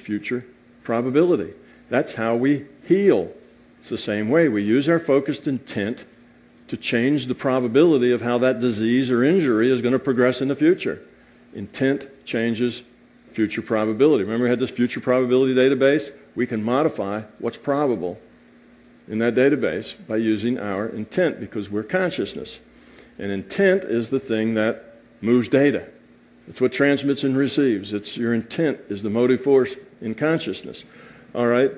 future probability. That's how we heal. It's the same way. We use our focused intent to change the probability of how that disease or injury is going to progress in the future. Intent changes future probability. Remember we had this future probability database? We can modify what's probable in that database by using our intent because we're consciousness. And intent is the thing that moves data. It's what transmits and receives. It's your intent is the motive force in consciousness. All right,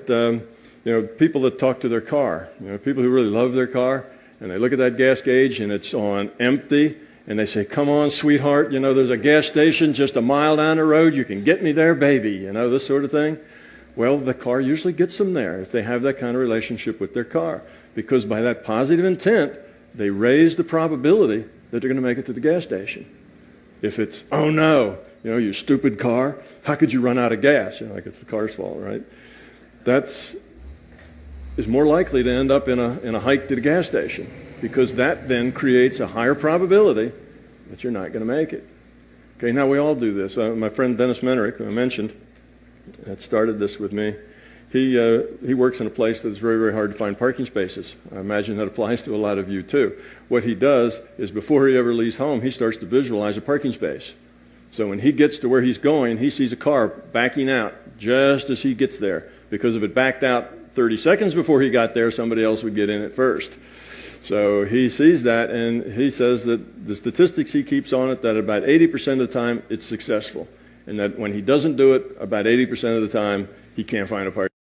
people that talk to their car, people who really love their car, and they look at that gas gauge and it's on empty, and they say, come on, sweetheart, there's a gas station just a mile down the road. You can get me there, baby, this sort of thing. Well, the car usually gets them there if they have that kind of relationship with their car, because by that positive intent, they raise the probability that they're going to make it to the gas station. If it's, oh no, you stupid car, how could you run out of gas? Like it's the car's fault, right? That's is more likely to end up in a hike to the gas station, because that then creates a higher probability that you're not going to make it. Okay, now we all do this. My friend Dennis Menerick, who I mentioned, that started this with me, he works in a place that is very, very hard to find parking spaces. I imagine that applies to a lot of you too. What he does is before he ever leaves home, he starts to visualize a parking space. So when he gets to where he's going, he sees a car backing out just as he gets there, because if it backed out 30 seconds before he got there, somebody else would get in it first. So he sees that, and he says that the statistics he keeps on it, that about 80% of the time it's successful, and that when he doesn't do it, about 80% of the time he can't find a parking